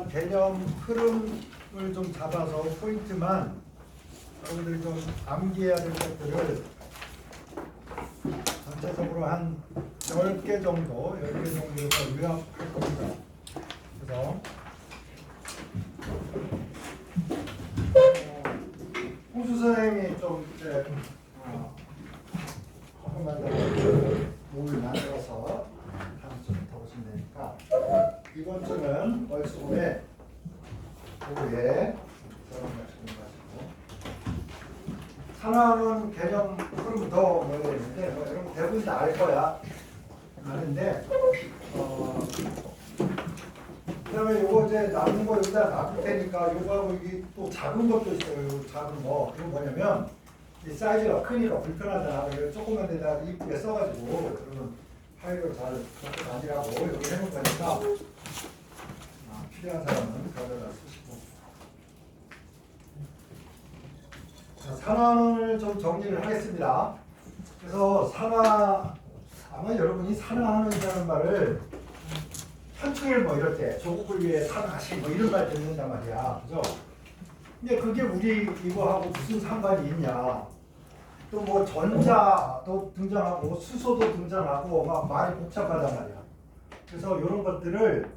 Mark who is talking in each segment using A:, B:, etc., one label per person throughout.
A: 개념 흐름을 좀 잡아서 포인트만 여러분들이 좀 암기해야 될 것들을 전체적으로 한 10개 정도, 10개 정도에서 요약할 겁니다. 그래서 홍수 선생님이 좀 이제 조금만 더 몸을 만들어서 다음 주부터 오시면 되니까 이번 주는 월수금에 오후에 산화하는 개념 흐름 더 뭐야 되는데 여러분 대부분 다 알 거야. 아는데 그다음에 요거 이제 남은 거 여기다 놔둘 테니까 요거하고 이게 또 작은 것도 있어요. 요 작은 거 이거 뭐냐면 이 사이즈가 크니까 불편하잖아. 그래서 조그만 데다 이쁘게 써가지고 그러면 파일로 잘 적고 다니라고 여기 해놓은 거니까 필요한 사람은 가져다 쓰시고. 자, 산화를 좀 정리를 하겠습니다. 그래서 산화, 아마 여러분이 산화하는다는 말을 현충일 뭐 이럴 때 조국을 위해 산화하시 뭐 이런 말 듣는단 말이야. 그죠? 근데 그게 우리 이거하고 무슨 상관이 있냐. 또 뭐 전자도 등장하고 수소도 등장하고 막 말이 복잡하단 말이야. 그래서 이런 것들을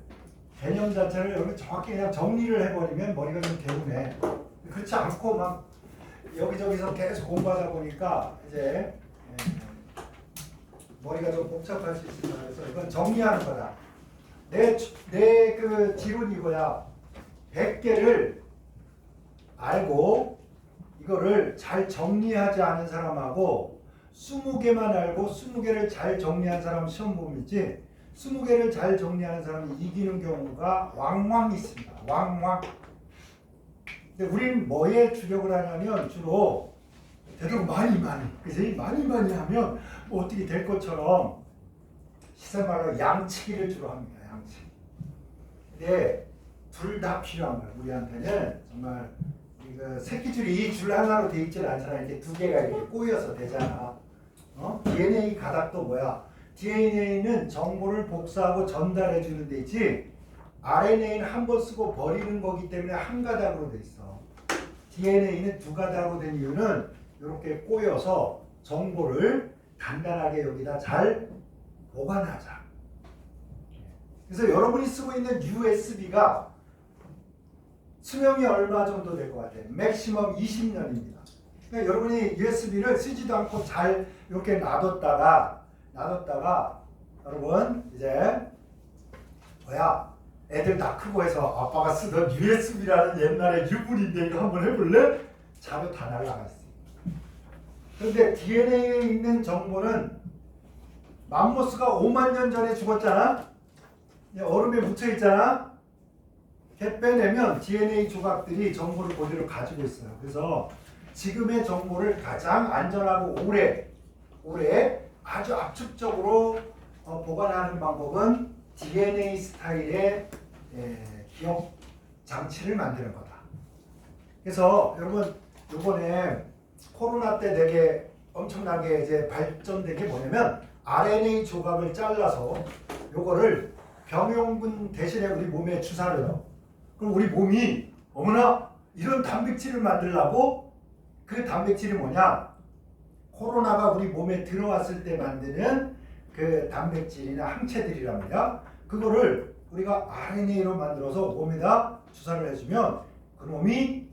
A: 개념 자체를 여기 정확히 그냥 정리를 해버리면 머리가 좀 개운해. 그렇지 않고 막 여기저기서 계속 공부하다 보니까 이제 머리가 좀 복잡할 수 있습니다. 그래서 이건 정리하는 거다. 내 그 지론 이거야. 100개를 알고 이거를 잘 정리하지 않은 사람하고 20개만 알고 20개를 잘 정리한 사람 시험 보면 있지. 20개를 잘 정리하는 사람이 이기는 경우가 왕왕 있습니다. 왕왕. 근데 우리는 뭐에 주력을 하냐면 주로 되도록 많이 그지? 많이 하면 뭐 어떻게 될 것처럼 시세말로 양치기를 주로 합니다. 양치기. 근데 둘 다 필요한 거예요. 우리한테는 정말 이거 새끼줄이 이 줄 하나로 돼 있질 않잖아. 이렇게 두 개가 이렇게 꼬여서 되잖아. DNA 가닥도 뭐야? DNA는 정보를 복사하고 전달해 주는 데 있지. RNA는 한 번 쓰고 버리는 거기 때문에 한 가닥으로 돼 있어. DNA는 두 가닥으로 된 이유는 이렇게 꼬여서 정보를 간단하게 여기다 잘 보관하자. 그래서 여러분이 쓰고 있는 USB가 수명이 얼마 정도 될 것 같아요? 맥시멈 20년입니다. 그러니까 여러분이 USB를 쓰지도 않고 잘 이렇게 놔뒀다가 여러분 이제 뭐야? 애들 다 크고 해서 아빠가 쓰던 USB라는 옛날에 유물인데 이거 한번 해볼래? 자료 다 날라갔어. 그런데 DNA에 있는 정보는 맘모스가 5만 년 전에 죽었잖아. 얼음에 묻혀 있잖아. 걔 빼내면 DNA 조각들이 정보를 그대로 가지고 있어요. 그래서 지금의 정보를 가장 안전하고 오래 아주 압축적으로 보관하는 방법은 DNA 스타일의 기억 장치를 만드는 거다. 그래서 여러분 이번에 코로나 때 되게 엄청나게 이제 발전된 게 뭐냐면 RNA 조각을 잘라서 요거를 병용분 대신에 우리 몸에 주사를 넣어. 그럼 우리 몸이 어머나 이런 단백질을 만들려고. 그 단백질이 뭐냐? 코로나가 우리 몸에 들어왔을 때 만드는 그 단백질이나 항체들이란 말이야. 그거를 우리가 RNA로 만들어서 몸에다 주사를 해주면 그놈이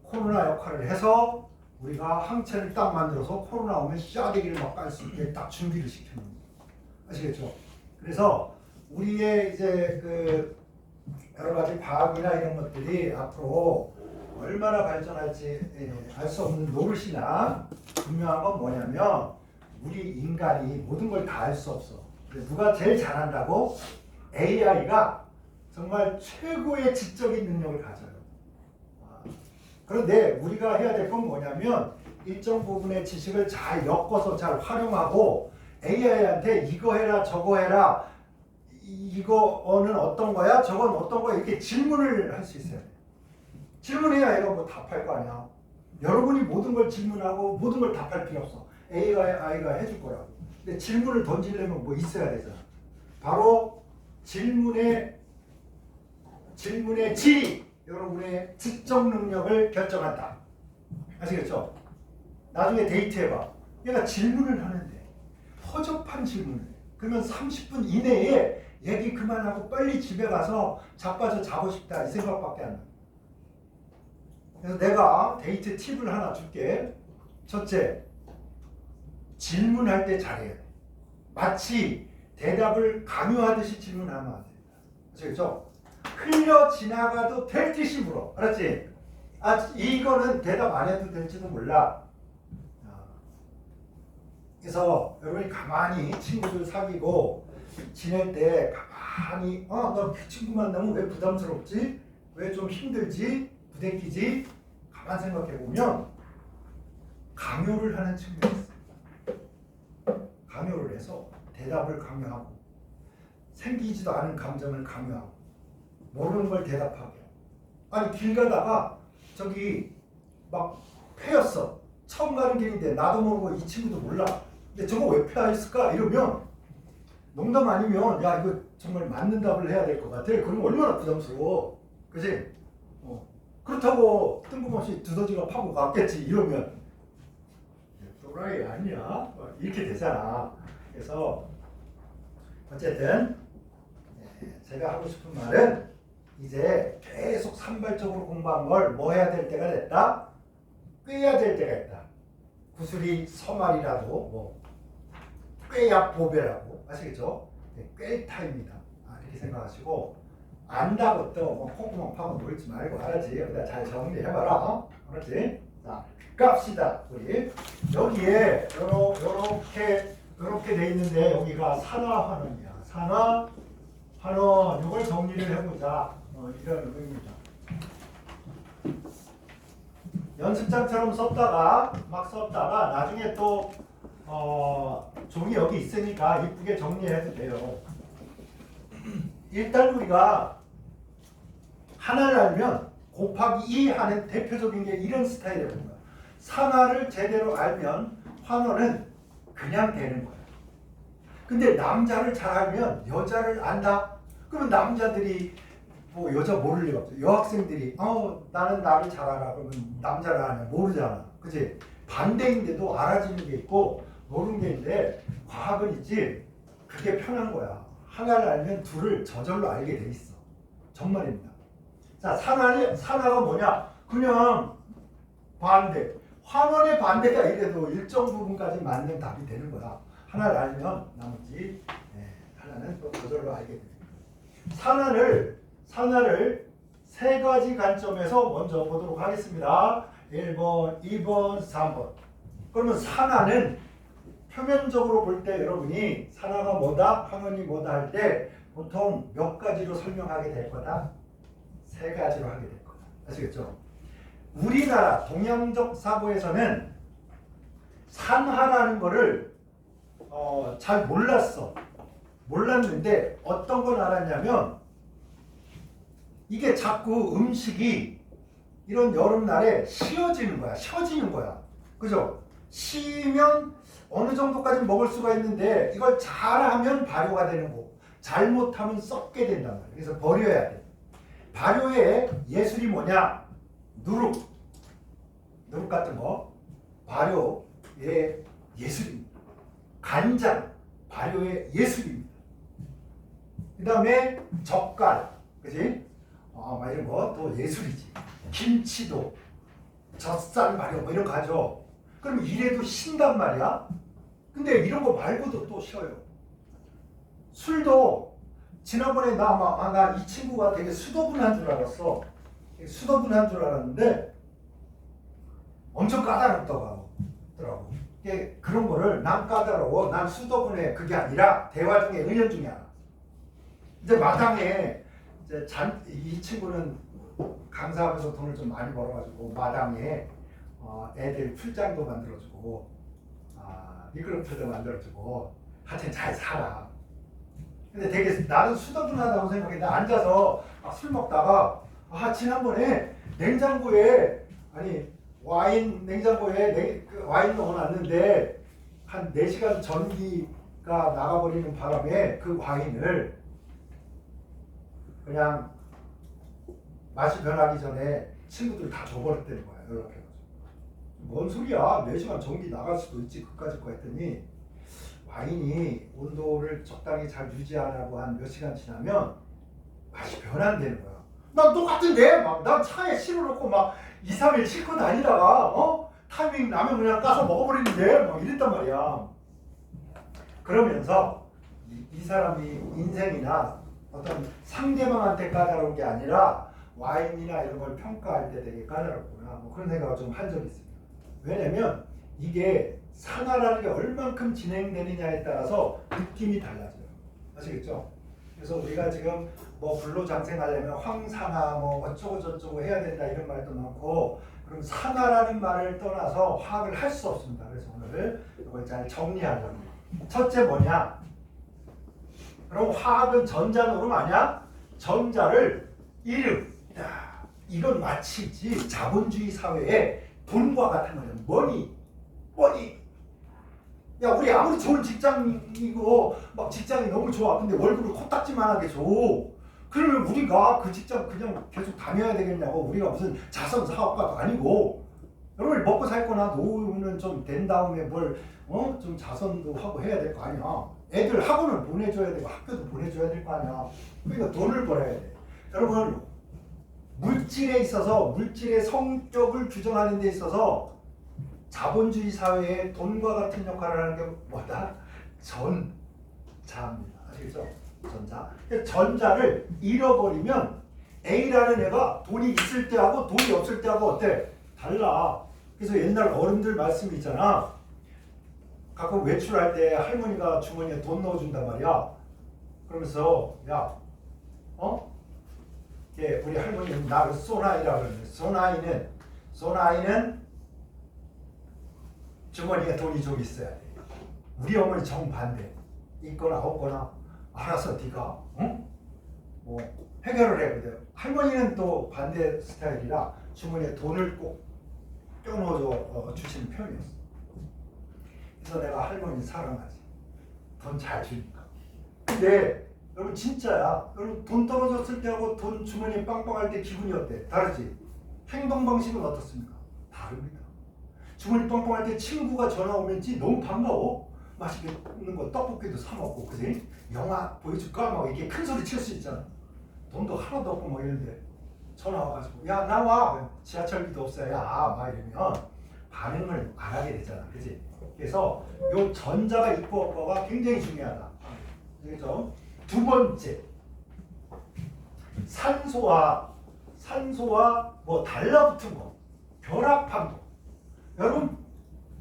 A: 코로나 역할을 해서 우리가 항체를 딱 만들어서 코로나 오면 샤대기를 막 깔 수 있게 딱 준비를 시키는 거예요. 아시겠죠? 그래서 우리의 이제 그 여러 가지 과학이나 이런 것들이 앞으로 얼마나 발전할지 알 수 없는 노릇이나 분명한 건 뭐냐면 우리 인간이 모든 걸 다 알 수 없어. 누가 제일 잘한다고? AI가 정말 최고의 지적인 능력을 가져요. 그런데 우리가 해야 될 건 뭐냐면 일정 부분의 지식을 잘 엮어서 잘 활용하고 AI한테 이거 해라 저거 해라 이거는 어떤 거야 저건 어떤 거야 이렇게 질문을 할 수 있어요. 질문해야 얘가 뭐 답할 거 아니야. 여러분이 모든 걸 질문하고 모든 걸 답할 필요 없어. AI가 해줄 거라고. 근데 질문을 던지려면 뭐 있어야 되잖아. 바로 질문의 질문의 질이 여러분의 지적 능력을 결정한다. 아시겠죠? 나중에 데이트해봐. 얘가 질문을 하는데 허접한 질문을 해. 그러면 30분 이내에 얘기 그만하고 빨리 집에 가서 자빠져 자고 싶다 이 생각밖에 안 나. 그래서 내가 데이트 팁을 하나 줄게. 첫째, 질문할 때 잘해야 돼. 마치 대답을 강요하듯이 질문하면 안 된다. 아시겠죠? 흘려 지나가도 될 듯이 물어. 알았지? 아, 이거는 대답 안 해도 될지도 몰라. 그래서 여러분이 가만히 친구들 사귀고 지낼 때 가만히 너 그 친구 만나면 왜 부담스럽지? 왜 좀 힘들지? 부대끼지? 가만 생각해 보면 강요를 하는 친구가 있어요. 강요를 해서 대답을 강요하고 생기지도 않은 감정을 강요하고 모르는 걸 대답하게 하고. 아니 길 가다가 저기 막 패였어. 처음 가는 길인데 나도 모르고 이 친구도 몰라. 근데 저거 왜 패했을까? 이러면 농담 아니면 야 이거 정말 맞는 답을 해야 될 것 같아. 그럼 얼마나 부담스러워. 그치? 그렇다고 뜬금없이 두더지가 파고 갔겠지. 이러면 또라이 아니야? 이렇게 되잖아. 그래서 어쨌든 제가 하고 싶은 말은 이제 계속 산발적으로 공부한 걸 뭐 해야 될 때가 됐다? 꿰야 될 때가 있다. 구슬이 서말이라도 뭐 꿰야 보배라고 아시겠죠? 꿰 타입니다. 이렇게 생각하시고 안다고 또 뭐 콩구멍 파고 놀지 말고 알았지? 여기다 잘 정리해봐라. 알았지? 자, 갑시다. 우리 여기에 요렇게 돼 있는데 여기가 산화환원이야. 산화환원 이걸 정리를 해보자. 이런 의미입니다. 연습장처럼 막 썼다가 나중에 또 종이 여기 있으니까 이쁘게 정리해도 돼요. 일단 우리가 하나를 알면 곱하기 2 하는 대표적인 게 이런 스타일이라는 거야. 산화를 제대로 알면 환원은 그냥 되는 거야. 근데 남자를 잘 알면 여자를 안다? 그러면 남자들이 뭐 여자 모를 리가 없어. 여학생들이 나는 나를 잘 알아. 그러면 남자를 아냐? 모르잖아. 그치? 반대인데도 알아지는 게 있고 모르는 게 있는데 과학은 있지. 그게 편한 거야. 하나를 알면 둘을 저절로 알게 돼 있어. 정말입니다. 자, 산화가 뭐냐? 그냥 반대. 환원의 반대가 이래도 일정 부분까지 맞는 답이 되는 거야. 하나를 알면 나머지 하나는 또 저절로 알게 됩니다. 산화를 세 가지 관점에서 먼저 보도록 하겠습니다. 1번, 2번, 3번. 그러면 산화는 표면적으로 볼 때 여러분이 산화가 뭐다, 환원이 뭐다 할 때 보통 몇 가지로 설명하게 될 거다? 세 가지로 하게 될 거다. 아시겠죠? 우리나라 동양적 사고에서는 산화라는 거를 잘 몰랐는데 어떤 걸 알았냐면 이게 자꾸 음식이 이런 여름날에 쉬어지는 거야. 그죠? 쉬면 어느 정도까지 먹을 수가 있는데 이걸 잘하면 발효가 되는 거고 잘못하면 썩게 된단 말이야. 그래서 버려야 돼. 발효의 예술이 뭐냐? 누룩 같은 거 발효의 예술입니다. 간장 발효의 예술입니다. 그 다음에 젓갈, 그지? 막 이런 거 또 예술이지. 김치도 젖산 발효 뭐 이런 거 하죠. 그럼 이래도 신단 말이야. 근데 이런 거 말고도 또 쉬어요. 술도 지난번에 나 이 친구가 되게 수도분한 줄 알았어. 수도분한 줄 알았는데 엄청 까다롭더라고. 그런 거를 난 까다로워, 난 수도분해 그게 아니라 대화 중에 은연 중에 하나. 이제 마당에 이 친구는 강사하면서 돈을 좀 많이 벌어가지고 마당에 애들 풀장도 만들어주고 미끄럼틀도 만들어주고 하여튼 잘 살아. 근데 되게 나는 수도분하다고 생각했는데 앉아서 술 먹다가 지난번에 와인 냉장고에 와인 넣어놨는데 한 4시간 전기가 나가버리는 바람에 그 와인을 그냥 맛이 변하기 전에 친구들 다 줘버렸다는 거야. 연락해가지고. 뭔 소리야? 4시간 전기 나갈 수도 있지. 그까짓 거 했더니 와인이 온도를 적당히 잘 유지하라고 한 몇 시간 지나면 맛이 변한다는 거야. 난 똑같은데 막 난 차에 실어놓고 막 2, 3일 싣고 다니다가 타이밍 나면 그냥 까서 먹어버리는데 막 이랬단 말이야. 그러면서 이 사람이 인생이나 어떤 상대방한테 까다로운 게 아니라 와인이나 이런 걸 평가할 때 되게 까다롭구나 뭐 그런 생각을 좀 한 적이 있습니다. 왜냐면 이게 상하라는 게 얼만큼 진행되느냐에 따라서 느낌이 달라져요. 아시겠죠? 그래서 우리가 지금 뭐 불로장생하려면 황상하 뭐 어쩌고 저쩌고 해야 된다 이런 말도 많고 그럼 상하라는 말을 떠나서 화학을 할 수 없습니다. 그래서 오늘 이걸 잘 정리하려고. 첫째 뭐냐? 그럼 화학은 전자노름 아니야? 전자를 이름. 야, 이건 마치지 자본주의 사회에 돈과 같은 거예요. 머니. 야, 우리 아무리 좋은 직장이고 막 직장이 너무 좋아. 근데 월급을 코딱지만하게 줘. 그러면 우리가 그 직장 그냥 계속 다녀야 되겠냐고. 우리가 무슨 자선 사업가도 아니고. 여러분 먹고 살 거나 노후는 좀 된 다음에 뭘 좀 자선도 하고 해야 될 거 아니야. 애들 학원을 보내줘야 되고 학교도 보내줘야 될 거 아니야. 그러니까 돈을 벌어야 돼. 여러분 물질에 있어서 물질의 성격을 규정하는 데 있어서 자본주의 사회에 돈과 같은 역할을 하는 게 뭐다? 전자입니다. 아시겠죠? 전자. 전자를 잃어버리면 A라는 애가 돈이 있을 때하고 돈이 없을 때하고 어때? 달라. 그래서 옛날 어른들 말씀이 있잖아. 가끔 외출할 때 할머니가 주머니에 돈 넣어준단 말이야. 그러면서 야, 예, 우리 할머니는 나를 소나이라고 그러는데 소나이는 주머니에 돈이 좀 있어야 돼. 우리 어머니 정반대. 있거나 없거나 알아서 네가 뭐 해결을 해. 근데 할머니는 또 반대 스타일이라 주머니에 돈을 꼭 껴넣어 주시는 편이었어. 그래서 내가 할머니 사랑하지. 돈 잘 주니까. 근데 여러분 진짜야. 여러분 돈 떨어졌을 때하고 돈 주머니에 빵빵할 때 기분이 어때? 다르지? 행동 방식은 어떻습니까? 다릅니다. 주머니 빵빵할 때 친구가 전화 오면지 너무 반가워. 맛있게 먹는 거 떡볶이도 사 먹고 그지? 영화 보여줄까? 막 이렇게 큰 소리 칠 수 있잖아. 돈도 하나도 없고 뭐 이런데 전화 와가지고 야 나와. 지하철비도 없어요. 야 막 이러면 반응을 안 하게 되잖아. 그지? 그래서 요 전자가 있고 없고가 굉장히 중요하다. 그렇죠? 두 번째, 산소와 뭐 달라붙은 거, 결합한 거. 여러분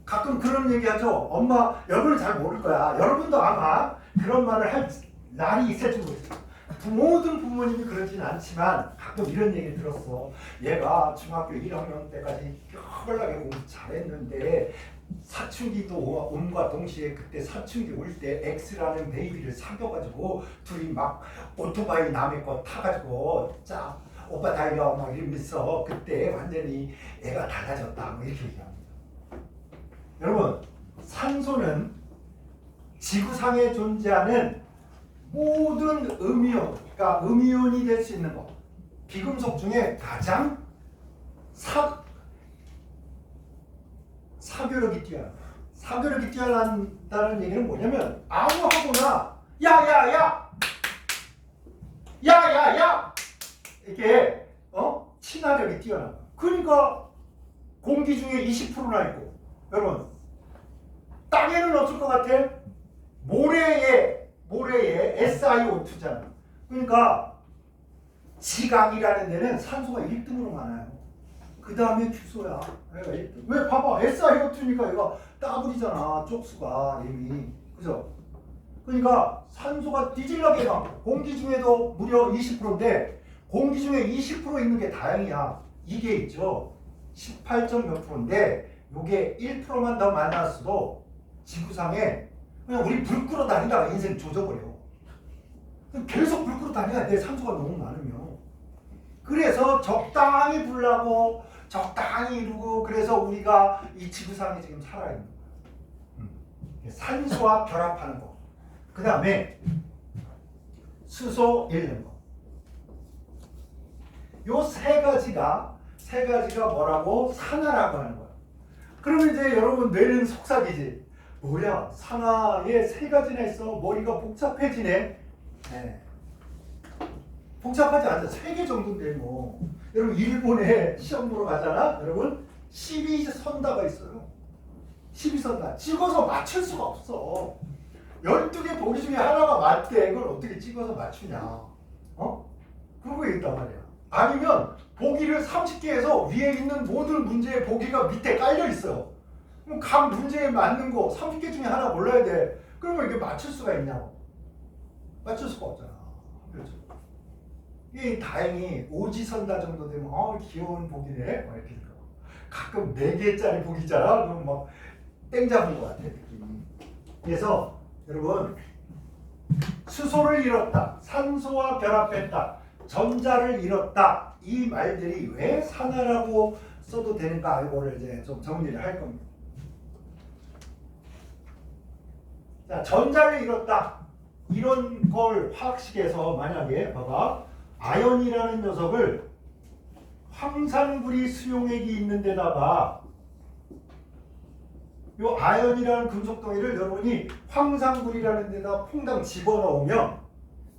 A: 가끔 그런 얘기하죠. 엄마, 여러분은 잘 모를 거야. 여러분도 아마 그런 말을 할 날이 있을 줄 모르겠어요. 모든 부모님이 그러진 않지만 가끔 이런 얘기를 들었어. 얘가 중학교 1학년 때까지 뼈벌나게 공부 잘했는데 사춘기도 온과 동시에 그때 사춘기 올 때 X라는 베이비를 사귀어가지고 둘이 막 오토바이 남의 거 타가지고 자 오빠 달려 막 이러면서 그때 완전히 애가 달라졌다 뭐 이렇게 얘기합니다. 여러분 산소는 지구상에 존재하는 모든 음이온, 그러니까 음이온이 될 수 있는 것, 비금속 중에 가장 사교력이 뛰어나. 사교력이 뛰어난다는 얘기는 뭐냐면 아무하고나 야야야 이렇게 친화력이 뛰어나. 그러니까 공기 중에 20%나 있고, 여러분 땅에는 없을 것 같아? 모래에 SiO2잖아. 그러니까 지각이라는 데는 산소가 1등으로 많아요. 그 다음에 규소야. 왜 봐봐. SiO2니까 얘가 따블이잖아. 쪽수가 이미. 그죠? 그러니까 산소가 뒤질나게 많고 공기 중에도 무려 20%인데 공기 중에 20% 있는 게 다행이야. 이게 있죠. 18점 몇 프로인데 요게 1%만 더 많았어도 지구상에 그냥 우리 불 끄러 다니다가 인생 조져버려. 계속 불 끄러 다녀야 돼. 산소가 너무 많으면. 그래서 적당히 불나고 적당히 이루고 그래서 우리가 이 지구상에 지금 살아있는 거야. 산소와 결합하는 거. 그 다음에 수소 잃는 거. 요 세 가지가 뭐라고? 산화라고 하는 거야. 그러면 이제 여러분 뇌는 속삭이지. 뭐야? 산화에 세 가지나 있어. 머리가 복잡해지네. 네. 복잡하지 않죠. 3개 정도인데 뭐. 여러분 일본에 시험 보러 가잖아. 여러분 12선다가 있어요. 12선다. 찍어서 맞출 수가 없어. 12개 보기 중에 하나가 맞대. 그걸 어떻게 찍어서 맞추냐. 그런 거 있단 말이야. 아니면 보기를 30개에서 위에 있는 모든 문제의 보기가 밑에 깔려 있어. 그럼 각 문제에 맞는 거 30개 중에 하나 몰라야 돼. 그러면 이게 맞출 수가 있냐고. 맞출 수가 없잖아. 그렇죠. 이 다행히 오지선다 정도 되면 귀여운 보기네. 막 이렇게 생각. 가끔 4개짜리 보기잖아. 그럼 막 땡 잡은 것 같아 느낌이. 그래서 여러분 수소를 잃었다, 산소와 결합했다, 전자를 잃었다, 이 말들이 왜 산화라고 써도 되는가 이거를 이제 좀 정리를 할 겁니다. 자, 전자를 잃었다 이런 걸 화학식에서 만약에 봐봐, 아연이라는 녀석을 황산불이 수용액이 있는 데다가 요 아연이라는 금속덩이를 여러분이 황산불이라는 데다 퐁당 집어넣으면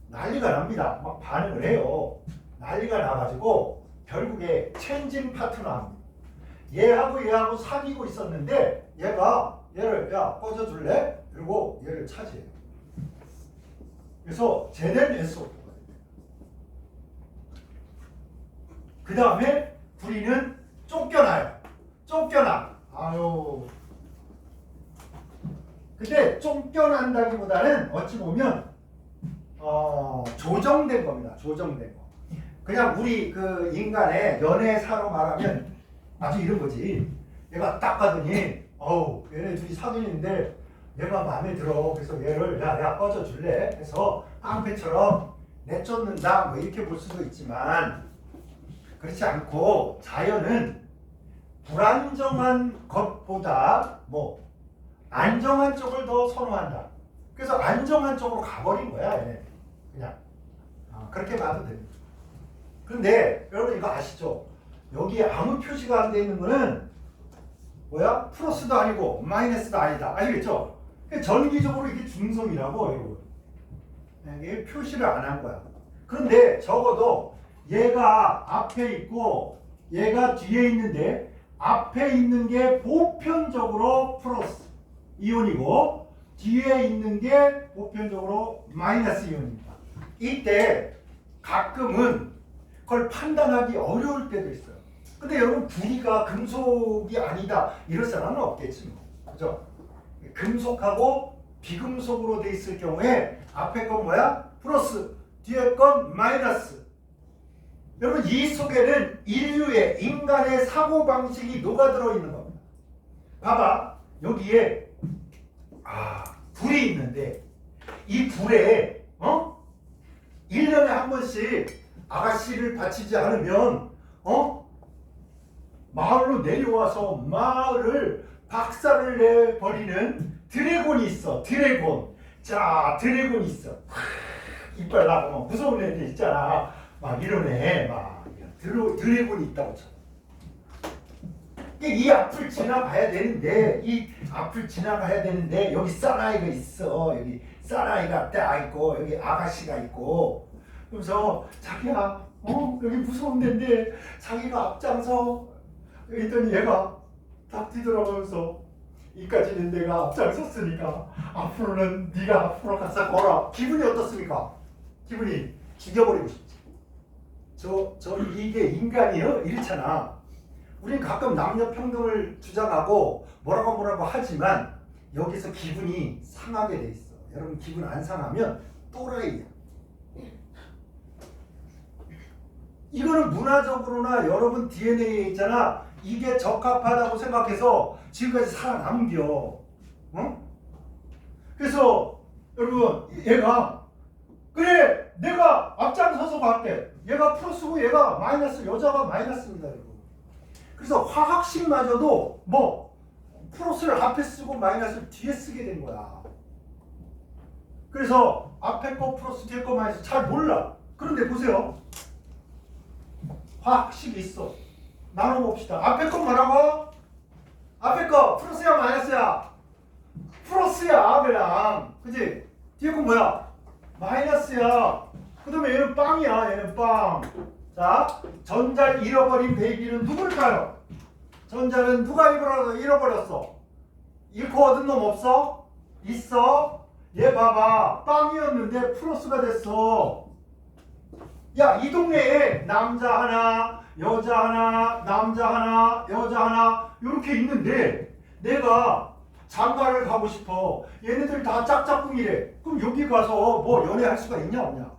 A: 난리가 납니다. 막 반응을 해요. 난리가 나가지고 결국에 체인징 파트너 합니다. 얘하고 사귀고 있었는데 얘를 야 꺼져줄래? 그리고 얘를 차지해요. 그래서 제된 SO4가 돼요. 그 다음에 불이는 쫓겨나요. 아유. 근데 쫓겨난다기보다는 어찌 보면 조정된 겁니다. 조정된 거. 그냥 우리 그 인간의 연애사로 말하면 아주 이런 거지. 얘가 딱 가더니 얘네 둘이 사귀는데 얘가 마음에 들어. 그래서 얘를 야 꺼져줄래? 해서 깡패처럼 내쫓는다. 뭐 이렇게 볼 수도 있지만 그렇지 않고 자연은 불안정한 것보다 안정한 쪽을 더 선호한다. 그래서 안정한 쪽으로 가버린 거야. 얘네. 그냥 그렇게 봐도 됩니다. 그런데 여러분 이거 아시죠? 여기에 아무 표시가 안 돼 있는 거는 뭐야? 플러스도 아니고 마이너스도 아니다. 아시겠죠? 전기적으로 이게 중성이라고 여러분. 이게 표시를 안 한 거야. 그런데 적어도 얘가 앞에 있고 얘가 뒤에 있는데 앞에 있는 게 보편적으로 플러스 이온이고 뒤에 있는 게 보편적으로 마이너스 이온입니다. 이때 가끔은 그걸 판단하기 어려울 때도 있어요. 근데 여러분 불이가 금속이 아니다 이럴 사람은 없겠지 뭐. 그죠? 금속하고 비금속으로 돼 있을 경우에 앞에 건 뭐야? 플러스, 뒤에 건 마이너스. 여러분 이 속에는 인류의 인간의 사고방식이 녹아들어 있는 겁니다. 봐봐 여기에 불이 있는데 이 불에 1년에 한 번씩 아가씨를 바치지 않으면 마을로 내려와서 마을을 박살을 내버리는 드래곤이 있어. 드래곤. 자, 드래곤 있어. 이빨 나고 무서운 애들 있잖아. 막 이런 애, 드래곤이 있다고 쳐. 이 앞을 지나가야 되는데 여기 사나이가 있어. 여기 사나이가 딱 있고 여기 아가씨가 있고. 그래서 자기야, 여기 무서운 데인데 자기가 앞장서. 그랬더니 얘가 딱 뒤돌아보면서 이까지는 내가 앞장섰으니까 앞으로는 네가 앞으로 가서 걸어. 기분이 어떻습니까? 기분이 죽여버리고 싶지. 이게 인간이요? 이렇잖아. 우린 가끔 남녀 평등을 주장하고 뭐라고 하지만 여기서 기분이 상하게 돼 있어. 여러분 기분 안 상하면 또라이야. 이거는 문화적으로나 여러분 DNA에 있잖아. 이게 적합하다고 생각해서 지금까지 살아남겨. 그래서 여러분 얘가 그래 내가 앞장서서 갈게. 얘가 플러스고 얘가 마이너스, 여자가 마이너스입니다 여러분. 그래서 화학식마저도 플러스를 앞에 쓰고 마이너스를 뒤에 쓰게 된 거야. 그래서 앞에 거 플러스 뒤에 거 마이너스 잘 몰라. 그런데 보세요. 화학식이 있어. 나눠봅시다. 앞에 거 뭐라고? 앞에 거 플러스야 마이너스야? 플러스야 그냥. 그지? 뒤에 거 뭐야? 마이너스야. 그 다음에 얘는 빵이야. 얘는 빵. 자, 전자를 잃어버린 베이비는 누굴까요? 전자는 누가 잃어버렸어? 잃고 얻은 놈 없어? 있어? 얘 봐봐. 빵이었는데 플러스가 됐어. 야, 이 동네에 남자 하나, 여자 하나, 남자 하나, 여자 하나 이렇게 있는데 내가 장가를 가고 싶어. 얘네들 다 짝짝꿍이래. 그럼 여기 가서 뭐 연애할 수가 있냐 없냐?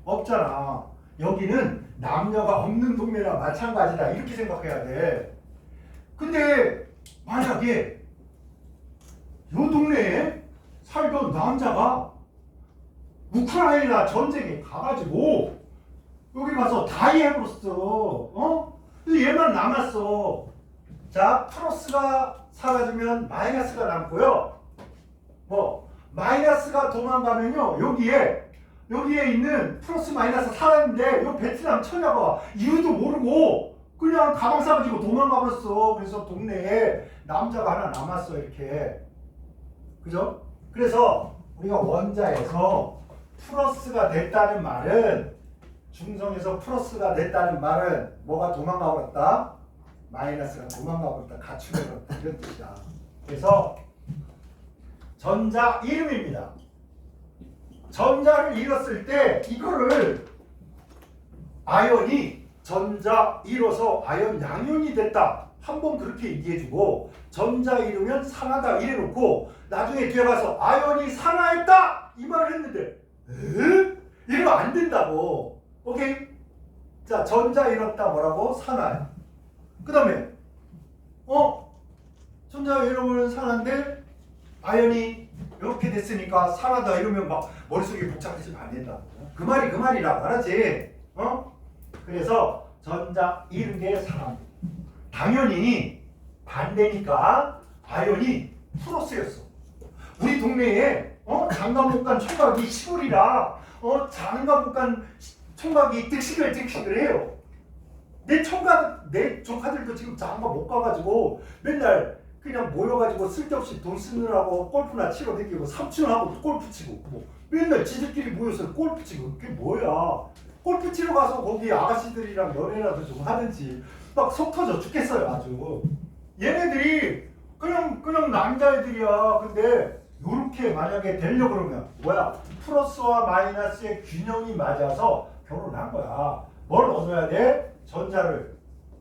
A: 없잖아. 여기는 남녀가 없는 동네랑 마찬가지다. 이렇게 생각해야 돼. 근데 만약에 이 동네에 살던 남자가 우크라이나 전쟁에 가가지고 여기 가서 다이 해버렸어. 근데 얘만 남았어. 자, 플러스가 사라지면 마이너스가 남고요. 뭐 마이너스가 도망가면요. 여기에 있는 플러스 마이너스 살았는데 요 베트남 처녀가 이유도 모르고 그냥 가방 싸가지고 도망가버렸어. 그래서 동네에 남자가 하나 남았어. 이렇게. 그죠? 그래서 우리가 원자에서 플러스가 됐다는 말은 중성에서 플러스가 됐다는 말은 뭐가 도망가버렸다? 마이너스가 도망가버렸다. 가출해버렸다. 이런 뜻이야. 그래서 전자 이름입니다. 전자를 잃었을 때 이거를 아연이 전자 잃어서 아연 양연이 됐다. 한번 그렇게 얘기해주고 전자 잃으면 산하다 이래놓고 나중에 뒤에 가서 아연이 산화했다 이 말을 했는데 이러면 안 된다고. 오케이? 자, 전자 잃었다 뭐라고? 산화야. 그 다음에 전자 잃으면 산화인데 아연이 이렇게 됐으니까 산화다 이러면 막 머릿속에 복잡해지면 안 된다. 그 말이라고 알았지? 그래서 전자 잃은 게 산화. 당연히 반대니까 아연이 플러스였어. 우리 동네에 장가 못 간 총각이 시골이라 장가 못 간 총각이 득식을 해요. 내 조카들도 지금 장가 못 가가지고 맨날 그냥 모여가지고 쓸데없이 돈 쓰느라고 골프나 치러 다니고 삼촌하고 골프 치고 뭐 맨날 지들끼리 모여서 골프 치고 그게 뭐야. 골프 치러 가서 거기 아가씨들이랑 연애라도 좀 하든지 막 속 터져 죽겠어요 아주. 얘네들이 그냥 남자애들이야. 근데 요렇게 만약에 되려고 그러면 뭐야? 플러스와 마이너스의 균형이 맞아서 결혼한 거야. 뭘 얻어야 돼? 전자를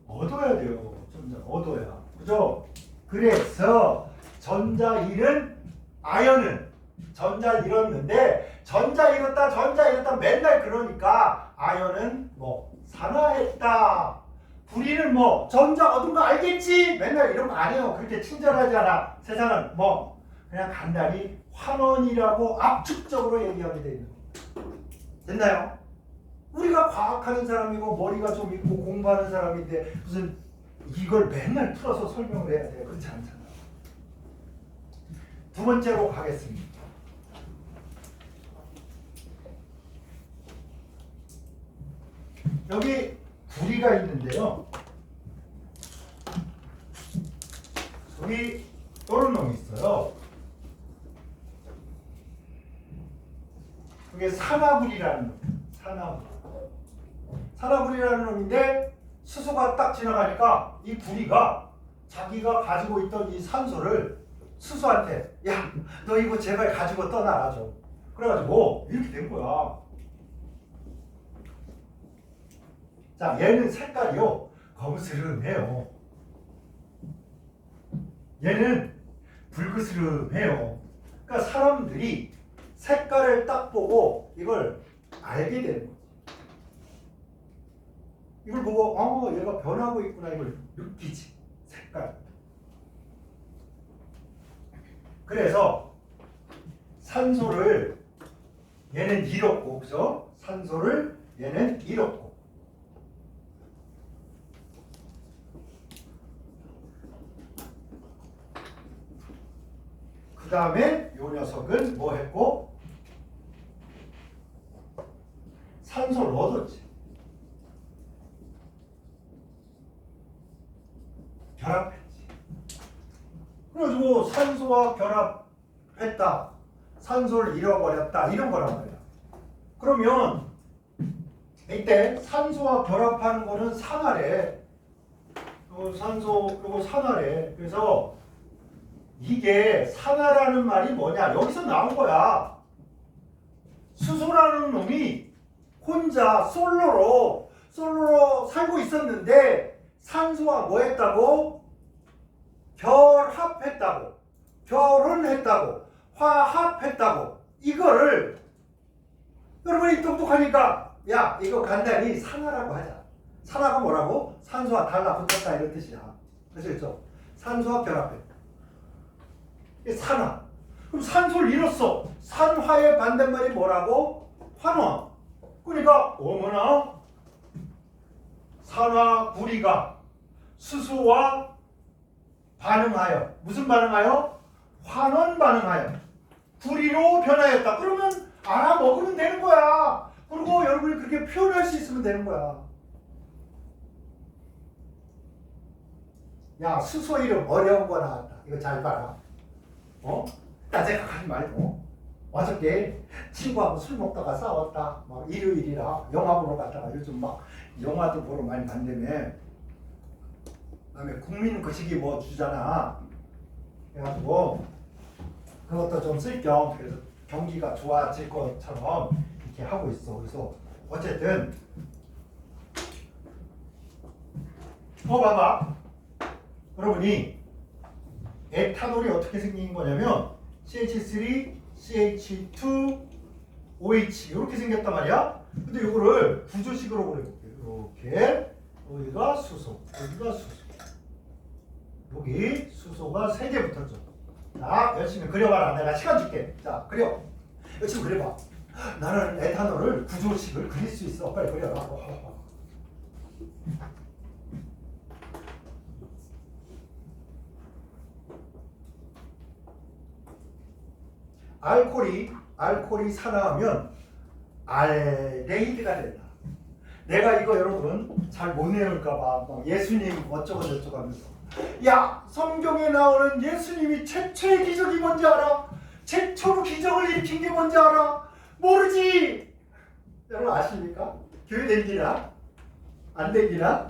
A: 얻어야 돼요. 전자를 얻어야. 그죠? 그래서 전자 잃은 아연은 전자를 잃었는데 전자 잃었다 맨날 그러니까 아연은 뭐 산화했다. 우리는 뭐 전자 얻은 거 알겠지? 맨날 이런 거 안 해요. 그렇게 친절하지 않아. 세상은 뭐 그냥 간단히 환원이라고 압축적으로 얘기하게 돼 있는 거. 됐나요? 우리가 과학하는 사람이고 머리가 좀 있고 공부하는 사람인데 무슨 이걸 맨날 풀어서 설명을 해야 돼요. 그렇지 않잖아. 두 번째로 가겠습니다. 여기 구리가 있는데요. 여기 이런 놈이 있어요. 그게 산화구리라는 놈. 산화구리라는 놈인데 수소가 딱 지나가니까 이 구리가 자기가 가지고 있던 이 산소를 수소한테 야, 너 이거 제발 가지고 떠나라 좀. 그래가지고 이렇게 된 거야. 자, 얘는 색깔이요 검스름해요. 얘는 붉으스름해요. 그러니까 사람들이 색깔을 딱 보고 이걸 알게 되는 거지. 이걸 보고 얘가 변하고 있구나 이걸 느끼지. 색깔. 그래서 산소를 얘는 잃었고, 그죠? 산소를 얘는 잃었고. 그 다음에 이 녀석은 뭐 했고? 산소를 얻었지. 결합했지. 그래가지고 산소와 결합했다. 산소를 잃어버렸다. 이런 거란 말이야. 그러면 이때 산소와 결합하는 거는 산화래. 산소 그리고 산화래. 그래서 이게 산화라는 말이 뭐냐? 여기서 나온 거야. 수소라는 놈이 혼자 솔로로 살고 있었는데 산소와 뭐 했다고? 결합했다고. 결혼했다고. 화합했다고. 이거를 여러분이 똑똑하니까 야 이거 간단히 산화라고 하자. 산화가 뭐라고? 산소와 달라붙었다 이런 뜻이야. 아시겠죠? 산소와 결합했다. 이게 산화. 그럼 산소를 잃었어. 산화의 반대말이 뭐라고? 환원. 그러니까 어머나 산화 구리가 수소와 반응하여 무슨 반응하여? 환원 반응하여 구리로 변하였다. 그러면 알아먹으면 되는 거야. 그리고 여러분이 그렇게 표현할 수 있으면 되는 거야. 야 수소 이름 어려운 거 나왔다. 이거 잘 봐라. 나 생각하지 말고 어저께 친구하고 술 먹다가 싸웠다. 막 일요일이라 영화 보러 갔다가 요즘 막 영화도 보러 많이 간다며. 그다음에 국민 거시기 뭐 주잖아. 그래가지고 그것도 좀 쓸 겸 그래서 경기가 좋아질 것처럼 이렇게 하고 있어. 그래서 어쨌든 봐봐. 여러분이 에탄올이 어떻게 생긴 거냐면 CH3, CH2, OH 이렇게 생겼단 말이야. 근데 이거를 구조식으로 그려볼게요. 이렇게 여기가 수소, 여기가 수소. 여기 수소가 3개 붙었죠. 자, 열심히 그려봐라. 내가 시간 줄게. 자, 그려. 열심히 그려봐. 나는 에탄올을 구조식을 그릴 수 있어. 빨리 그려라. 알코올이 산화하면 알데히드가 된다. 내가 이거 여러분 잘 못 외울까봐 예수님 어쩌고 저쩌고 하면서 야 성경에 나오는 예수님이 최초의 기적이 뭔지 알아? 최초로 기적을 일으킨 게 뭔지 알아? 모르지? 여러분 아십니까? 교회 댕기나? 안 댕기나?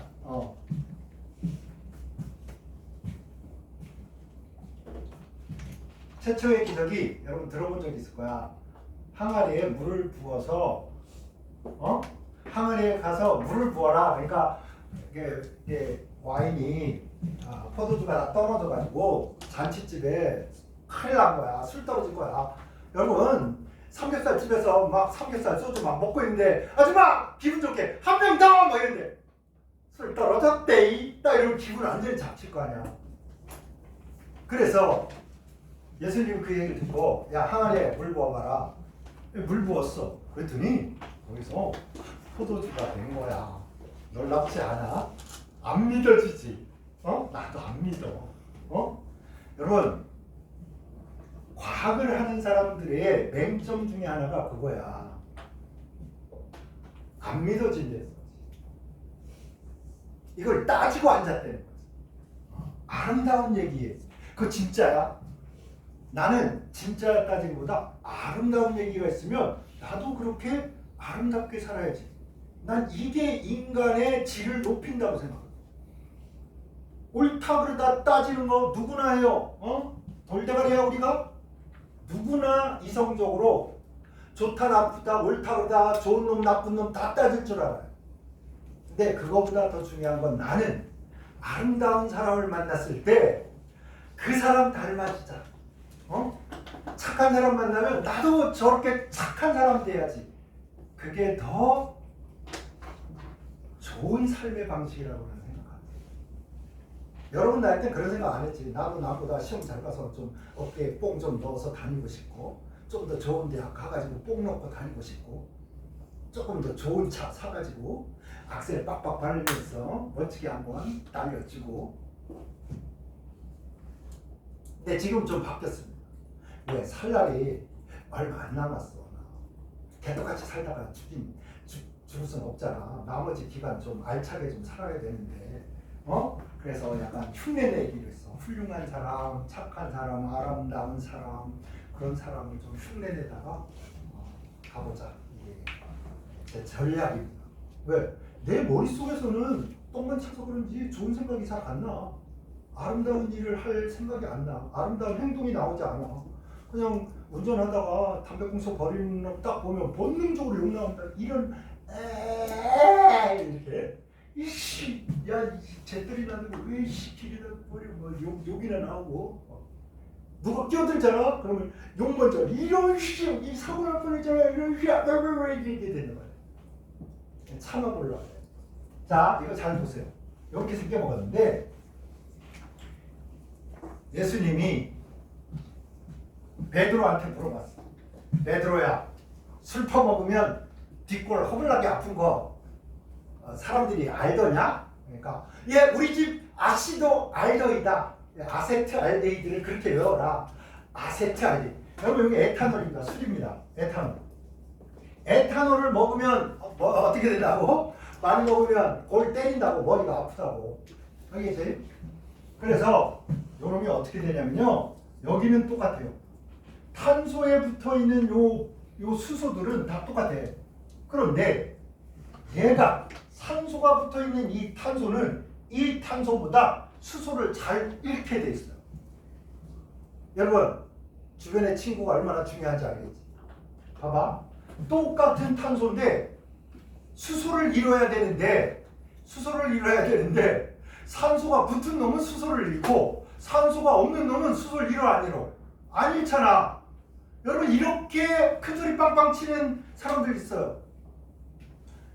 A: 최초의 기적이 여러분 들어본 적 있을 거야. 항아리에 물을 부어서 항아리에 가서 물을 부어라. 그러니까 이게 와인이 포도주가 다 떨어져가지고 잔치집에 큰일 난 거야. 술 떨어질 거야. 여러분 삼겹살 집에서 막 삼겹살 소주 막 먹고 있는데 아줌마 기분 좋게 한 명 더! 막 이러는데 술 떨어졌대. 딱 이러면 기분 완전히 잡칠 거 아니야. 그래서 예수님 그 얘기를 듣고 야 항아리에 물 부어봐라. 물 부었어. 그랬더니 거기서 포도주가 된 거야. 놀랍지 않아? 안 믿어지지? 나도 안 믿어. 여러분 과학을 하는 사람들의 맹점 중에 하나가 그거야. 안 믿어진댔어. 이걸 따지고 앉았다는 거지. 아름다운 얘기에 그거 진짜야? 나는 진짜 따지기보다 아름다운 얘기가 있으면 나도 그렇게 아름답게 살아야지. 난 이게 인간의 질을 높인다고 생각해. 옳다 그르다 따지는 거 누구나 해요. 돌대가리야 우리가? 누구나 이성적으로 좋다 나쁘다 옳다 그르다 좋은 놈 나쁜 놈 다 따질 줄 알아요. 근데 그거보다 더 중요한 건 나는 아름다운 사람을 만났을 때 그 사람 닮아지자. 착한 사람 만나면 나도 저렇게 착한 사람 돼야지. 그게 더 좋은 삶의 방식이라고 나는 생각합니다. 여러분 나이 때 그런 생각 안 했지. 나도 나보다 시험 잘 가서 좀 어깨에 뽕 좀 넣어서 다니고 싶고 좀 더 좋은 대학 가가지고 뽕 넣고 다니고 싶고 조금 더 좋은 차 사가지고 악셀 빡빡 밟으면서 멋지게 한번 달려주고. 근데 지금 좀 바뀌었습니다. 왜? 살 날이 얼마 안 남았어. 개떡같이 살다가 죽을 수는 없잖아. 나머지 기간 좀 알차게 좀 살아야 되는데 그래서 약간 흉내내기로 했어. 훌륭한 사람, 착한 사람, 아름다운 사람, 그런 사람을 좀 흉내내다가 가보자. 이게 제 전략입니다. 왜? 내 머릿속에서는 똥만 차서 그런지 좋은 생각이 잘 안 나. 아름다운 일을 할 생각이 안 나. 아름다운 행동이 나오지 않아. 그냥 운전하다가 담배꽁초 버리는 거 딱 보면 본능적으로 욕 나온다. 이런 이렇게 이씨 야 쟤들이 나는 왜 시키기나 버려 뭐 욕이나 나오고 누가 끼어들잖아. 그러면 욕 먼저 이런 이 사고 날 뻔했잖아. 이런 왜 이렇게 되는 거야. 참아보려고 해. 자 이거 잘 보세요. 이렇게 생겨 먹었는데 예수님이 베드로한테 물어봤어. 베드로야, 술 퍼먹으면 뒷골 허물나게 아픈 거 사람들이 알더냐? 그러니까 우리 집 아시도 알더이다. 아세트 알데히드를 그렇게 외워라. 아세트 알데히드. 여러분 여기 에탄올입니다. 술입니다. 에탄올. 에탄올을 먹으면 어떻게 된다고? 많이 먹으면 골 때린다고 머리가 아프다고. 알겠지? 그래서 요놈이 어떻게 되냐면요. 여기는 똑같아요. 탄소에 붙어있는 요 수소들은 다 똑같아. 그런데 얘가 산소가 붙어있는 이 탄소는 이 탄소보다 수소를 잘 잃게 돼 있어요. 여러분 주변의 친구가 얼마나 중요한지 알겠지? 봐봐. 똑같은 탄소인데 수소를 잃어야 되는데 산소가 붙은 놈은 수소를 잃고 산소가 없는 놈은 수소를 잃어 안 잃어? 안 잃잖아. 여러분 이렇게 큰 소리 빵빵 치는 사람들 있어요.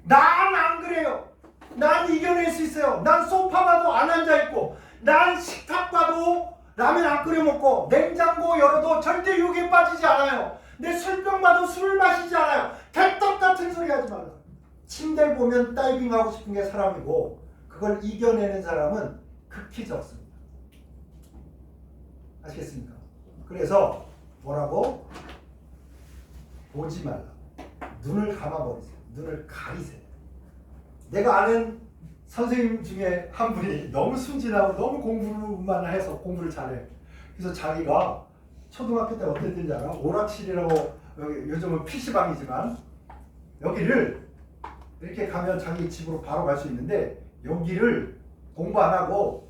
A: 난 안 그래요. 난 이겨낼 수 있어요. 난 소파 봐도 안 앉아있고 난 식탁 봐도 라면 안 끓여 먹고 냉장고 열어도 절대 유혹에 빠지지 않아요. 내 술병 봐도 술을 마시지 않아요. 개떡 같은 소리 하지 말라. 침대 보면 다이빙하고 싶은 게 사람이고 그걸 이겨내는 사람은 극히 적습니다. 아시겠습니까? 그래서 뭐라고? 보지 말라. 눈을 감아버리세요. 눈을 가리세요. 내가 아는 선생님 중에 한 분이 너무 순진하고 너무 공부만 해서 공부를 잘해. 그래서 자기가 초등학교 때 어땠는지 알아? 오락실이라고 여기 요즘은 PC방이지만 여기를 이렇게 가면 자기 집으로 바로 갈 수 있는데 여기를 공부 안 하고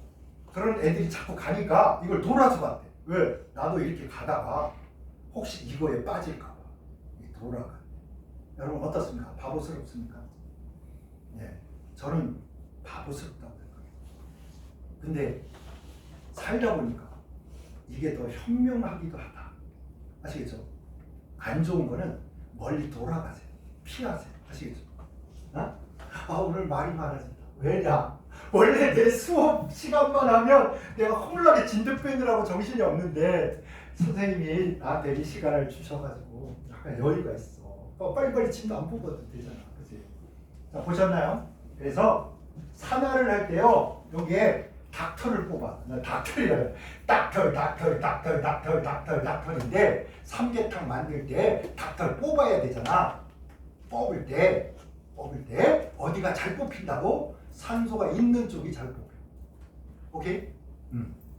A: 그런 애들이 자꾸 가니까 이걸 돌아서 갔대. 왜? 나도 이렇게 가다가 혹시 이거에 빠질까 봐 돌아가. 여러분 어떻습니까? 바보스럽습니까? 예, 저는 바보스럽다고 생각해요. 근데 살다 보니까 이게 더 현명하기도 하다. 아시겠죠? 안 좋은 거는 멀리 돌아가세요. 피하세요. 아시겠죠? 오늘 말이 많아진다. 왜냐? 원래 내 수업 시간만 하면 내가 허물나게 진도 빼느라고 정신이 없는데 선생님이 나한테 이 시간을 주셔가지고 약간 여유가 있어. 빨리빨리 침도 안 뽑아도 되잖아. 그치? 자, 보셨나요? 그래서 산화를 할 때요. 여기에 닥터를 뽑아. 닥터리라 해요. 닥터인데 삼계탕 만들 때 닥터를 뽑아야 되잖아. 뽑을 때 어디가 잘 뽑힌다고? 산소가 있는 쪽이 잘 뽑혀요. 오케이?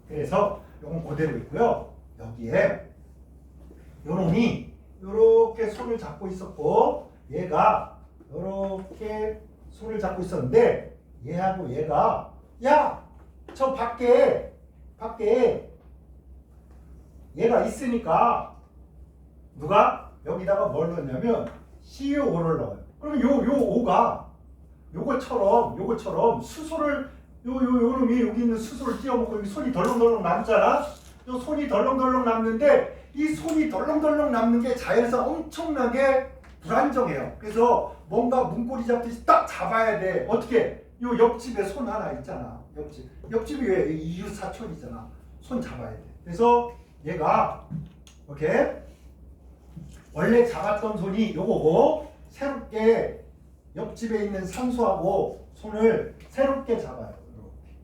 A: 그래서 이건 그대로 있고요. 여기에 요놈이 이렇게 손을 잡고 있었고 얘가 이렇게 손을 잡고 있었는데 얘하고 얘가 저 밖에 얘가 있으니까 누가 여기다가 뭘 넣냐면 CO5를 넣어요. 그러면 요 5가 요거처럼 수소를 요 놈이 여기 있는 수소를 띄워먹고 여기 손이 덜렁덜렁 남잖아. 요 손이 덜렁덜렁 남는데 이 손이 덜렁덜렁 남는 게 자연에서 엄청나게 불안정해요. 그래서 뭔가 문고리 잡듯이 딱 잡아야 돼. 어떻게? 요 옆집에 손 하나 있잖아. 옆집이 왜 이웃 사촌이잖아. 손 잡아야 돼. 그래서 얘가 이렇게 원래 잡았던 손이 요거고 새롭게 옆집에 있는 산소하고 손을 새롭게 잡아요. 이렇게.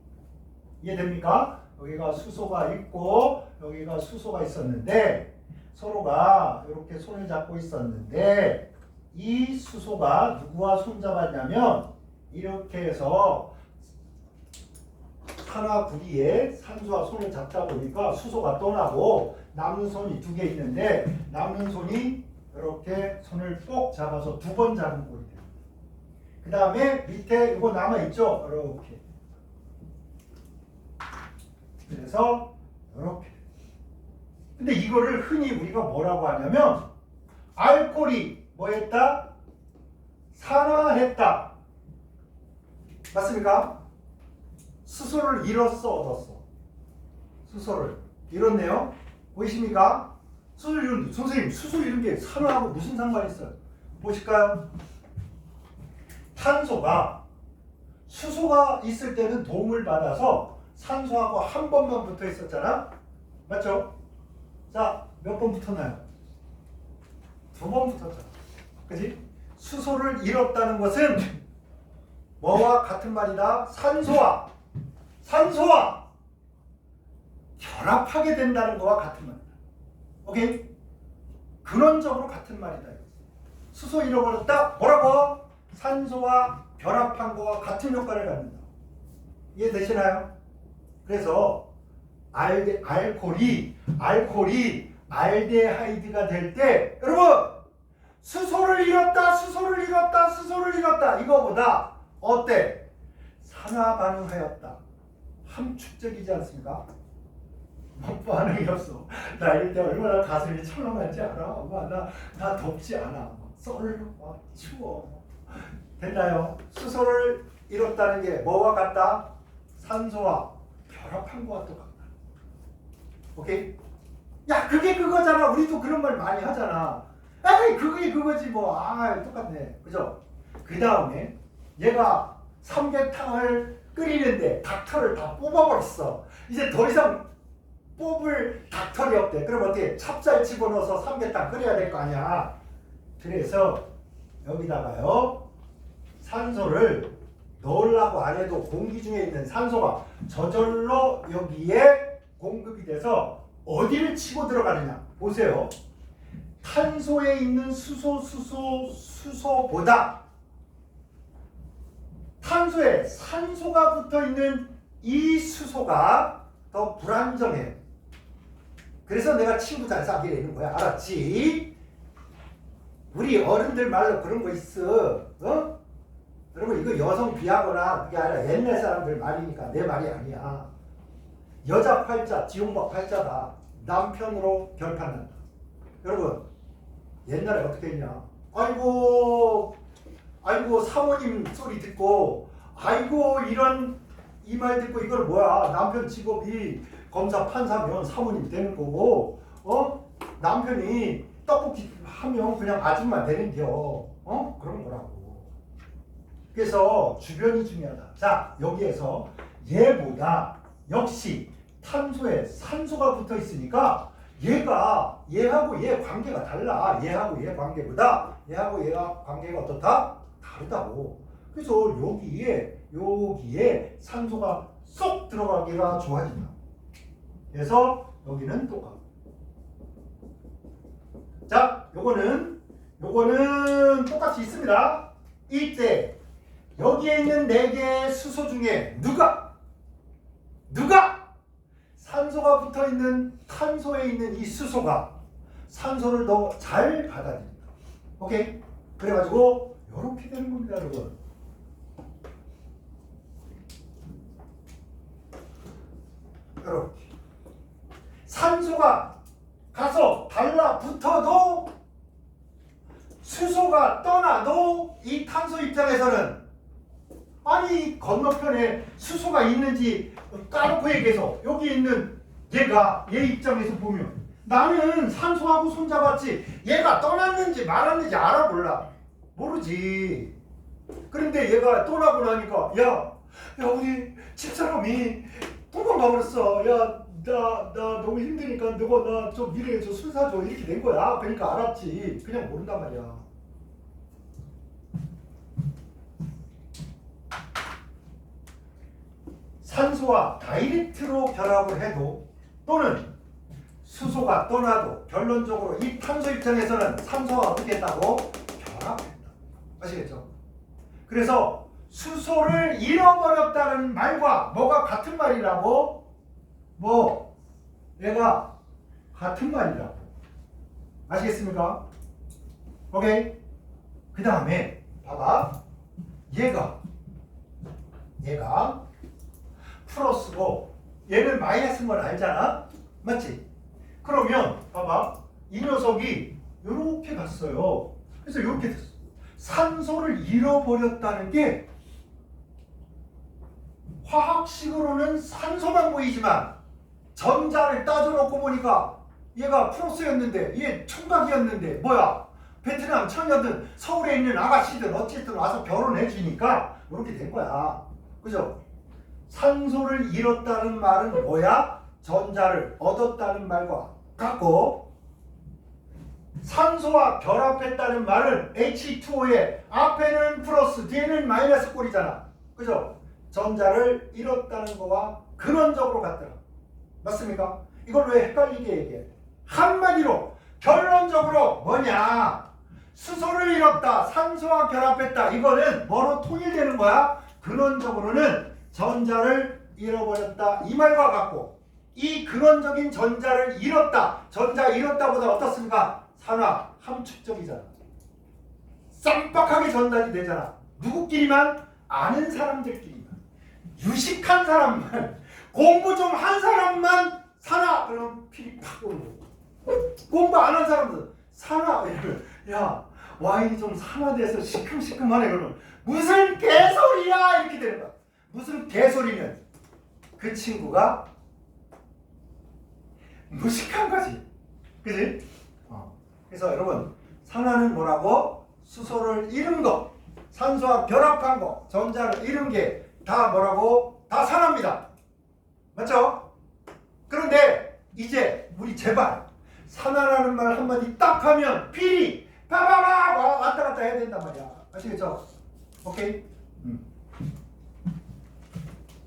A: 이해됩니까? 여기가 수소가 있고 여기가 수소가 있었는데 서로가 이렇게 손을 잡고 있었는데 이 수소가 누구와 손 잡았냐면 이렇게 해서 산화구리에 산소와 손을 잡다 보니까 수소가 떠나고 남는 손이 두 개 있는데 남는 손이 이렇게 손을 꼭 잡아서 두 번 잡은 꼴이 돼요. 그 다음에 밑에 이거 남아있죠? 이렇게. 그래서 이렇게. 근데 이거를 흔히 우리가 뭐라고 하냐면 알코올이 뭐 했다? 산화했다. 맞습니까? 수소를 잃었어, 얻었어? 수소를 잃었네요. 보이십니까? 수소를 잃은, 선생님, 수소 잃은 게 산화하고 무슨 상관이 있어요? 보실까요? 탄소가 수소가 있을 때는 도움을 받아서 산소하고 한 번만 붙어 있었잖아? 맞죠? 자, 몇 번 붙었나요? 두 번 붙었잖아. 그지? 수소를 잃었다는 것은 뭐와 같은 말이다? 산소와 결합하게 된다는 거와 같은 말이다. 오케이? 근원적으로 같은 말이다. 수소 잃어버렸다? 뭐라고? 산소와 결합한 거와 같은 효과를 갖는다. 이해되시나요? 그래서 알코올이 알데하이드가 될 때 여러분 수소를 잃었다 이거보다 어때? 산화 반응하였다. 함축적이지 않습니까? 뭐 반응이 없어. 나 이럴 때 얼마나 가슴이 철렁한지 알아? 엄마 나 덥지 않아. 썰려 막 추워. 됐나요? 수소를 잃었다는 게 뭐와 같다? 산소와 결합한 거와 똑같다. 오케이? 야 그게 그거잖아. 우리도 그런 말 많이 하잖아. 에이 그게 그거지 뭐. 아 똑같네. 그죠? 그 다음에 얘가 삼계탕을 끓이는데 닭털을 다 뽑아버렸어. 이제 더 이상 뽑을 닭털이 없대. 그럼 어떻게? 찹쌀 집어넣어서 삼계탕 끓여야 될 거 아니야. 그래서 여기다가요 산소를 넣으려고 안 해도 공기 중에 있는 산소가 저절로 여기에 공급이 돼서 어디를 치고 들어가느냐 보세요. 탄소에 있는 수소보다 탄소에 산소가 붙어있는 이 수소가 더 불안정해요. 그래서 내가 친구 잘 사귀려 있는 거야. 알았지? 우리 어른들 말로 그런 거 있어. 어? 여러분 이거 여성 비하거나 그게 아니라 옛날 사람들 말이니까 내 말이 아니야. 여자 팔자, 지용박 팔자다. 남편으로 결판난다. 여러분 옛날에 어떻게 했냐? 아이고 사모님 소리 듣고 아이고 이런 이 말 듣고 이걸 뭐야? 남편 직업이 검사 판사면 사모님 되는 거고 남편이 떡볶이 하면 그냥 아줌마 되는겨. 그런 거라고. 그래서 주변이 중요하다. 자 여기에서 얘보다 역시 탄소에 산소가 붙어 있으니까 얘하고 얘 관계가 달라. 얘하고 얘 관계보다 얘하고 얘가 관계가 어떻다? 다르다고. 그래서 여기에 산소가 쏙 들어가기가 좋아진다. 그래서 여기는 똑같고. 자, 요거는 똑같이 있습니다. 이때 여기에 있는 4개의 수소 중에 누가 산소가 붙어있는 탄소에 있는 이 수소가 산소를 더 잘 받아들인다. 오케이? 그래가지고 이렇게 되는 겁니다, 여러분. 이렇게 산소가 가서 달라붙어도 수소가 떠나도 이 탄소 입장에서는 아니 건너편에 수소가 있는지 까놓고 얘기해서 여기 있는 얘 입장에서 보면 나는 산소하고 손잡았지 얘가 떠났는지 말았는지 알아 몰라? 모르지. 그런데 얘가 떠나고 나니까 야 우리 집사람이 도망가 버렸어. 야 나 너무 힘드니까 너가 나 좀 미래에 술 사줘 이렇게 된 거야. 그러니까 알았지. 그냥 모른단 말이야. 산소와 다이렉트로 결합을 해도 또는 수소가 떠나도 결론적으로 이 탄소 입장에서는 산소가 어떻게 했다고? 결합했다. 아시겠죠? 그래서 수소를 잃어버렸다는 말과 뭐가 같은 말이라고? 뭐 얘가 같은 말이라고. 아시겠습니까? 오케이. 그 다음에 봐봐. 얘가 플러스고 얘는 마이너스인 걸 알잖아? 맞지? 그러면 봐봐. 이 녀석이 이렇게 갔어요. 그래서 이렇게 됐어. 산소를 잃어버렸다는 게 화학식으로는 산소만 보이지만 전자를 따져놓고 보니까 얘가 플러스였는데 얘 총각이었는데 뭐야? 베트남 청년든 서울에 있는 아가씨든 어쨌든 와서 결혼해 주니까 이렇게 된 거야. 그죠? 산소를 잃었다는 말은 뭐야? 전자를 얻었다는 말과 같고, 산소와 결합했다는 말은 H2O의 앞에는 플러스 뒤에는 마이너스 꼴이잖아. 그죠? 전자를 잃었다는 거와 근원적으로 같더라. 맞습니까? 이걸 왜 헷갈리게 얘기해? 한마디로 결론적으로 뭐냐? 수소를 잃었다, 산소와 결합했다. 이거는 뭐로 통일되는 거야? 근원적으로는 전자를 잃어버렸다 이 말과 같고, 이 근원적인 전자를 잃었다, 전자 잃었다보다 어떻습니까? 산화 함축적이잖아. 쌈박하게 전달이 되잖아. 누구끼리만? 아는 사람들끼리만, 유식한 사람만, 공부 좀 한 사람만 산화. 그럼 필이 팍 오르고, 공부 안 한 사람들 산화. 야, 와인이 좀 산화돼서 시큼시큼하네. 그러면 무슨 개소리야 이렇게 되는 거야. 무슨 개소리면 그 친구가 무식한 거지. 그지? 그래서 여러분, 산화는 뭐라고? 수소를 잃은 거, 산소와 결합한 거, 전자를 잃은 게 다 뭐라고? 다 산화입니다. 맞죠? 그런데 이제 우리 제발 산화라는 말 한마디 딱 하면 필히 빠바바 왔다 갔다 해야 된단 말이야. 아시겠죠? 오케이?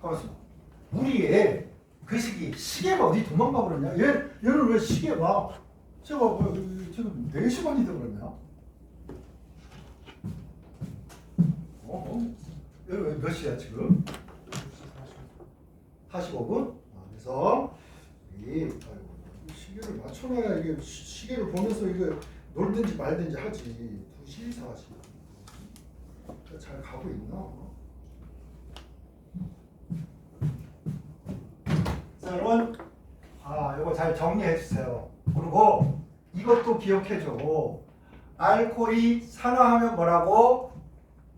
A: 가만있어. 우리의 그 시기, 시계가 어디 도망가 버렸냐? 얘는 왜 시계가 제가 지금 4시 반이 되버렸냐? 여기 몇 시야 지금? 45분? 그래서 이 시계를 맞춰놔야 이게 시계를 보면서 이거 놀든지 말든지 하지. 2시 40. 잘 가고 있나? 자, 여러분, 이거 잘 정리해 주세요. 그리고 이것도 기억해 줘. 알코올이 산화하면 뭐라고?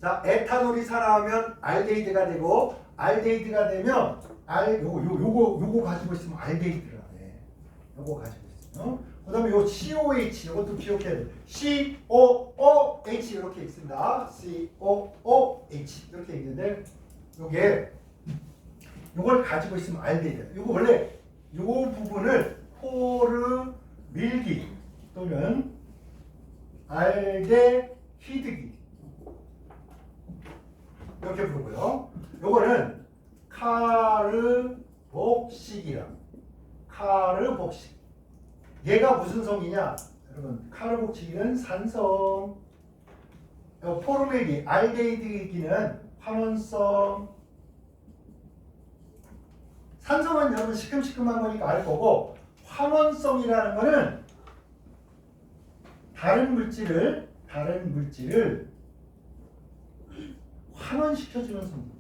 A: 자, 에탄올이 산화하면 알데히드가 되고, 알데히드가 되면 요거 가지고 있으면 알데히드라 해. 요거 가지고 있으면. 그다음에 요 COH 이것도 기억해야 돼. COOH 이렇게 있습니다. COOH 이렇게 있는데 요걸 가지고 있으면 알데히드. 요거 원래 요 부분을 포르밀기 또는 알데히드기 이렇게 부르고요. 요거는 카르복식이라. 카르복식. 얘가 무슨 성이냐? 여러분, 카르복식은 산성. 포르밀기, 알데히드기는 환원성. 산성은 여러분 시큼시큼한 거니까 알 거고, 환원성이라는 거는 다른 물질을 환원시켜주는 성분.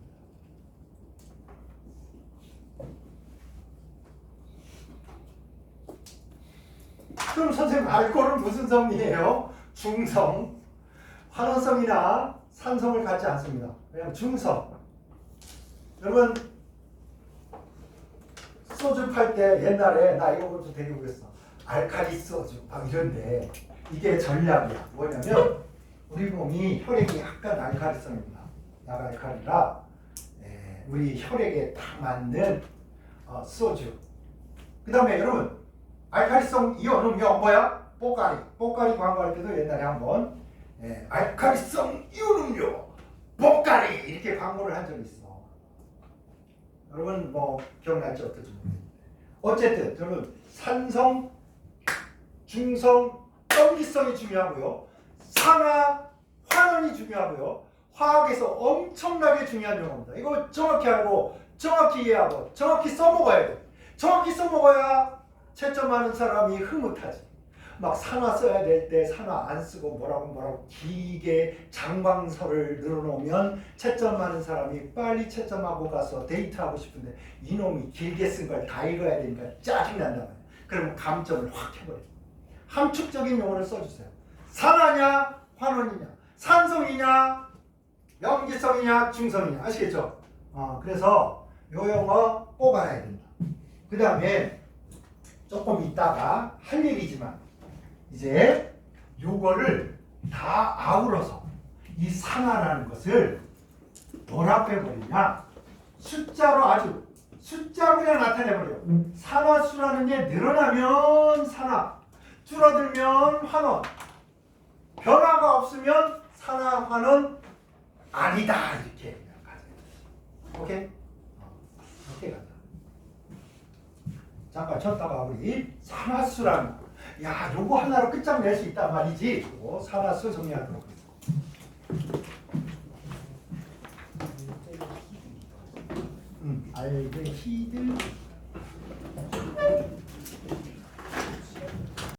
A: 그럼 선생님, 알코올은 무슨 성이에요? 중성. 환원성이나 산성을 갖지 않습니다. 그냥 중성. 여러분, 소주 팔 때 옛날에 나 이거 좀 되게 그랬어. 알칼리 소주 막 이런데 이게 전략이야. 뭐냐면 우리 몸이 혈액이 약간 알칼리성입니다. 약알칼리라 우리 혈액에 딱 맞는 소주. 그 다음에 여러분, 알칼리성 이온 음료 뭐야? 뽀까리 광고할 때도 옛날에 한번 알칼리성 이온 음료 뽀까리 이렇게 광고를 한 적이 있어. 여러분 뭐 기억날지 어떨지 모르겠는데, 어쨌든 여러분, 산성, 중성, 염기성이 중요하고요. 산화, 환원이 중요하고요. 화학에서 엄청나게 중요한 용어입니다. 이거 정확히 알고 정확히 이해하고 정확히 써먹어야 돼. 정확히 써먹어야 채점 하는 사람이 흐뭇하지. 막 산화 써야 될 때 산화 안 쓰고 뭐라고 길게 장광설을 늘어놓으면 채점하는 사람이 빨리 채점하고 가서 데이트하고 싶은데 이놈이 길게 쓴 걸 다 읽어야 되니까 짜증난단 말이야. 그러면 감점을 확 해버려. 함축적인 용어를 써주세요. 산화냐 환원이냐 산성이냐 염기성이냐 중성이냐 아시겠죠? 그래서 요 용어 꼭 알아야 된다. 그 다음에 조금 있다가 할 얘기지만 이제 요거를 다 아우러서 이 산화라는 것을 뭐라 빼버리냐 숫자로 아주 숫자로 그냥 나타내버려요. 산화수라는 게 늘어나면 산화, 줄어들면 환원, 변화가 없으면 산화, 환원 아니다 이렇게 그냥 가져요. 오케이? 이렇게 간다. 잠깐 쳤다가 우리 산화수라는 거. 야, 요거 하나로 끝장낼 수 있단 말이지. 요거 산화수 정리하도록 하겠습니다. 알데히드